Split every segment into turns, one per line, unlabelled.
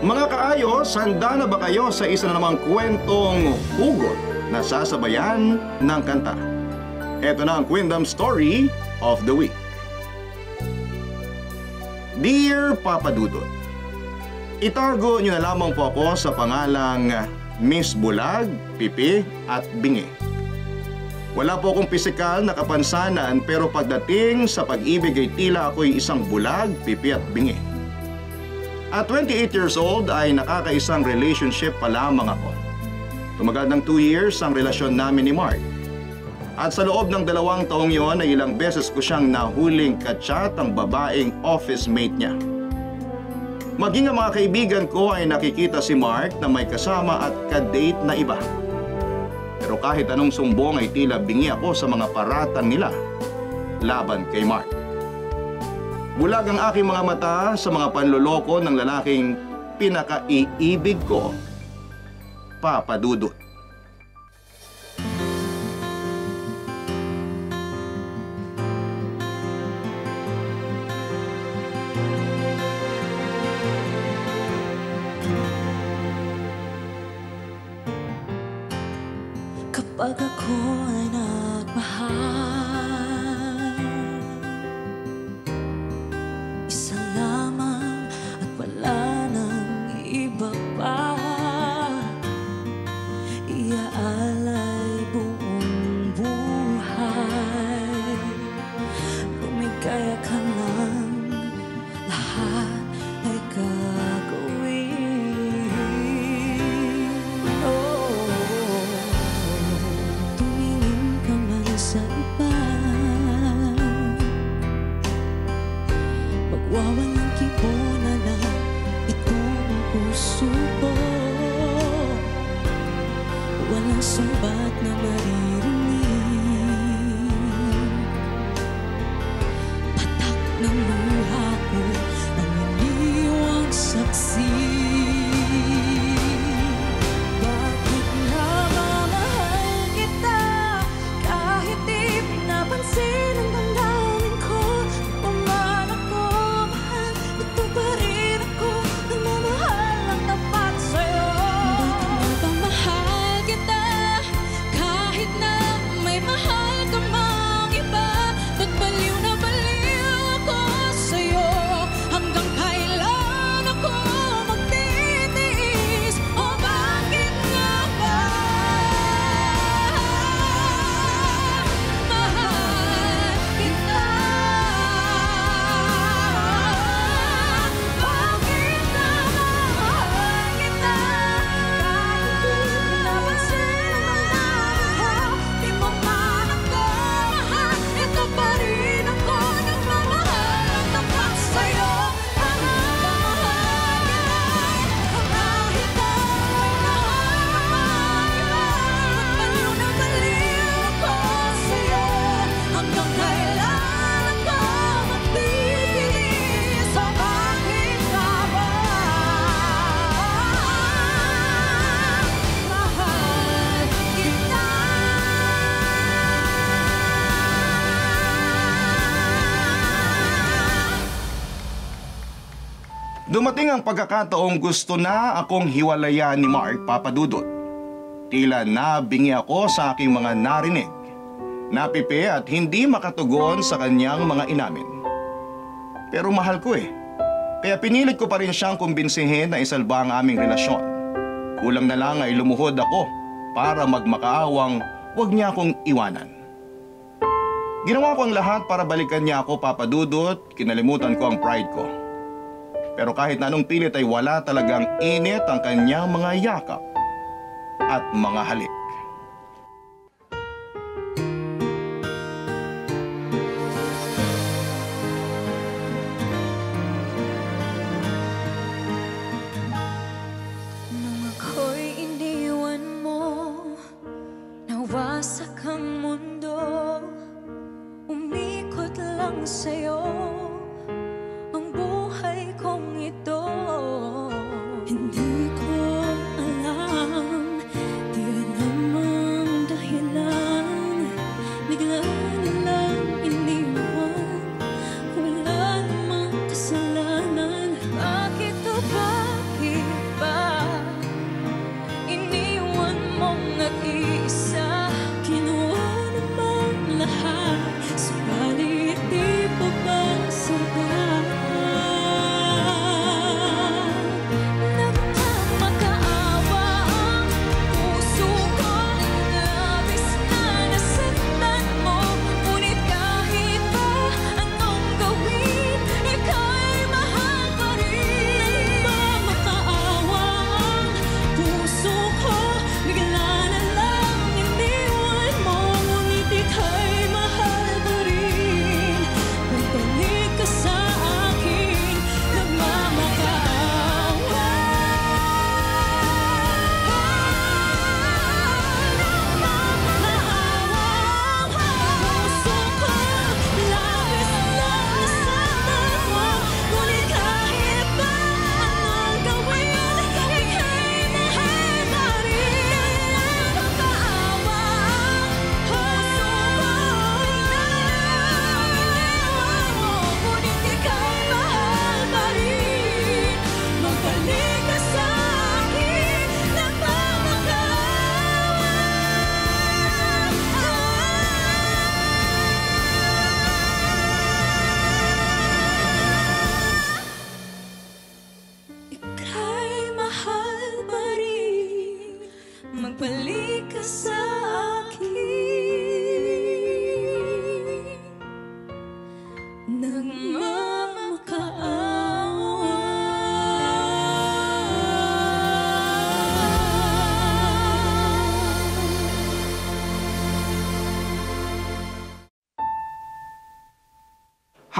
Mga kaayos, handa na ba kayo sa isa na namang kwentong hugot na sasabayan ng kanta? Ito na ang Queendom Story of the Week. Dear Papa Dudut, itago niyo na lamang po ako sa pangalang Miss Bulag, Pipi at Bingi. Wala po akong pisikal na kapansanan pero pagdating sa pag-ibig ay tila ako'y isang bulag, pipi at bingi. At 28 years old ay nakakaisang relationship pa lamang ako. Tumagal ng 2 years ang relasyon namin ni Mark. At sa loob ng 2 taong yon ay ilang beses ko siyang nahuling kachat ang babaeng office mate niya. Maging ang mga kaibigan ko ay nakikita si Mark na may kasama at ka-date na iba. Pero kahit anong sumbong ay tila bingi ako sa mga paratang nila laban kay Mark. Bulag ang aking mga mata sa mga panloloko ng lalaking pinaka-iibig ko, Papa Dudut.
Kapag ako'y nagmahal, isa lamang at wala nang iba pa. Iaalay buong buhay, lumigaya ka lang, lahat ay gagawin. Tumingin ka man sa iba, magwawalang kibo na lang itong puso ko. Walang sumbat na maririnig, patak ng luha ko ang iniwang saksi. Bakit namamahal kita kahit di pinapansin ang damdamin ko? Puman ako, mahal, ito pa rin ako, nagmamahal ang tapat sa'yo. Bakit napamahal kita kahit na may mahal ka mang iba? Ba't baliw na baliw ako sa'yo? Hanggang kailan ako magtitiis? O bakit nga ba? Mahal kita. Bakit namamahal kita kahit di napansin ang damdamin ko? Di mo man ako mahal, ito pa rin ako, nagmamahal ang tapat sa'yo. Mahal kita kahit na may mahal ka mang iba. Ba't baliw na baliw ako sa'yo? Hanggang kailan ako magtitiis? O bakit nga ba? Mahal kita.
Dumating ang pagkakataong gusto na akong hiwalayan ni Mark, Papa Dudut. Tila nabingi ako sa aking mga narinig, napipi at hindi makatugon sa kanyang mga inamin. Pero mahal ko kaya pinilit ko pa rin siyang kumbinsihin na isalba ang aming relasyon. Kulang na lang ay lumuhod ako para magmakaawang huwag niya akong iwanan. Ginawa ko ang lahat para balikan niya ako, Papa Dudut, kinalimutan ko ang pride ko. Pero kahit na anong pilit ay wala talagang init ang kanyang mga yakap at mga halik.
Nung ako'y iniwan mo, nawasak ang mundo, umikot lang sa'yo ang buhay kong ito. Hindi ko alam, di alam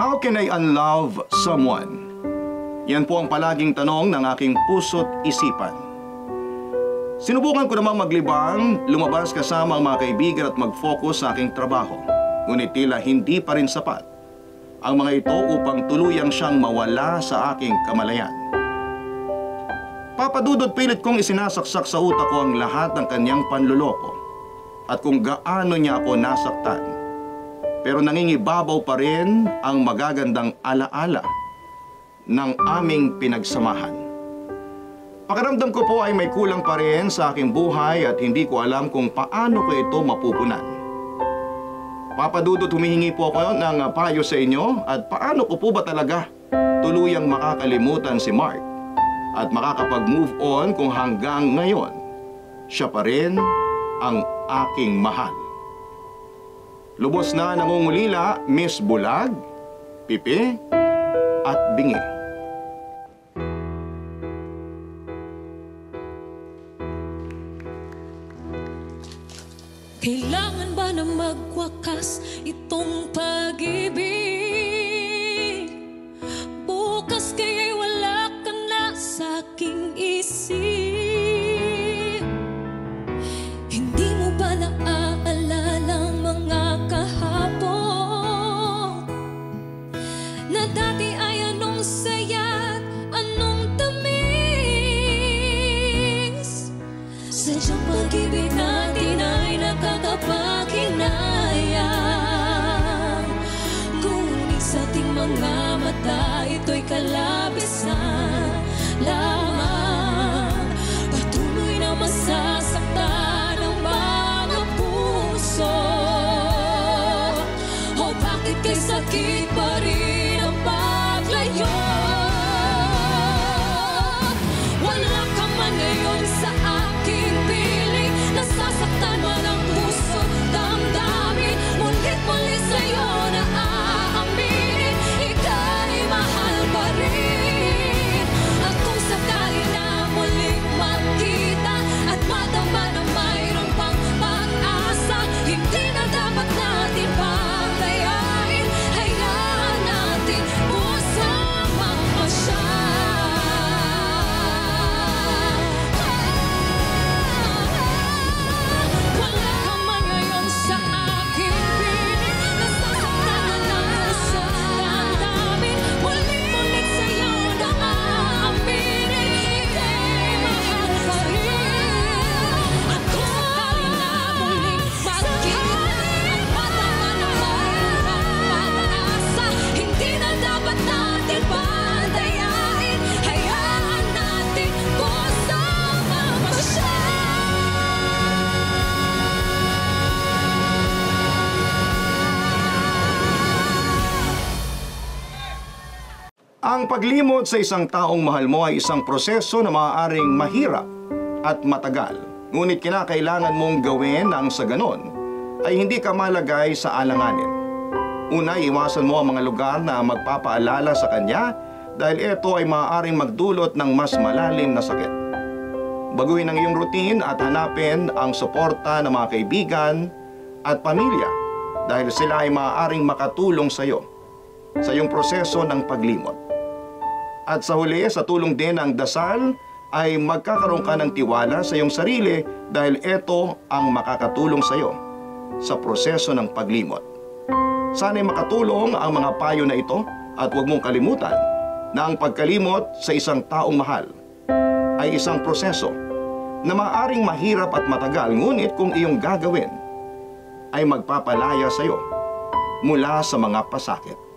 How can I unlove someone? Yan po ang palaging tanong ng aking puso't isipan. Sinubukan ko namang maglibang, lumabas kasama ang mga kaibigan at mag-focus sa aking trabaho. Ngunit tila hindi pa rin sapat ang mga ito upang tuluyang siyang mawala sa aking kamalayan. Papadudot pilit kong isinasaksak sa utak ko ang lahat ng kanyang panluloko at kung gaano niya ako nasaktan. Pero nangingibabaw pa rin ang magagandang alaala ng aming pinagsamahan. Pakiramdam ko po ay may kulang pa rin sa aking buhay at hindi ko alam kung paano ko ito mapupunan. Papadudot humihingi po ako ng payo sa inyo at paano ko po ba talaga tuluyang makakalimutan si Mark at makakapag-move on kung hanggang ngayon siya pa rin ang aking mahal. Lubos na nangungulila, Miss Bulag, Pipi, at Bingi.
Kailangan ba na magwakas itong pag-ibig? Bukas kaya'y wala ka na sa aking isip. Hindi mo ba naaalala ang mga kahapon na dati ay anong saya't anong tamis? Sadyang pag-ibig natin ay nakakapakinayang, ngunit sa ating mga mata ito'y kalabisan lamang. Patuloy na masasaktan ang mga puso. O bakit kay sakit pa rin ang paglayo? Wala ka man ngayon sa aking piling, nasasaktan man ang puso, damdamin, mulit-muli sa'yo na aaminin, ika'y mahal pa rin. At kung sakali na muling magkita at madama na mayroon pang pag-asa, hindi na dapat natin pagdayain, hayaan natin pusang magpasya. Wala ka man ngayon sa aking piling, nasasaktan na ng puso, damdamin, mulit-mulit sa'yo na aaminin, ika'y mahal pa rin. At kung sakali na muling magkita at madama na mayroon pang pag-asa, hindi na dapat natin padayain, hayaan natin pusang magpasya.
Ang paglimot sa isang taong mahal mo ay isang proseso na maaaring mahirap at matagal. Ngunit kinakailangan mong gawin ang sa ganon ay hindi ka malagay sa alanganin. Una, iwasan mo ang mga lugar na magpapaalala sa kanya dahil ito ay maaaring magdulot ng mas malalim na sakit. Baguhin ang iyong routine at hanapin ang suporta ng mga kaibigan at pamilya dahil sila ay maaaring makatulong sa iyo sa iyong proseso ng paglimot. At sa huli, sa tulong din ng dasal, ay magkakaroon ka ng tiwala sa iyong sarili dahil ito ang makakatulong sa iyo sa proseso ng paglimot. Sana'y makatulong ang mga payo na ito at huwag mong kalimutan na ang pagkalimot sa isang taong mahal ay isang proseso na maaaring mahirap at matagal, ngunit kung iyong gagawin ay magpapalaya sa iyo mula sa mga pasakit.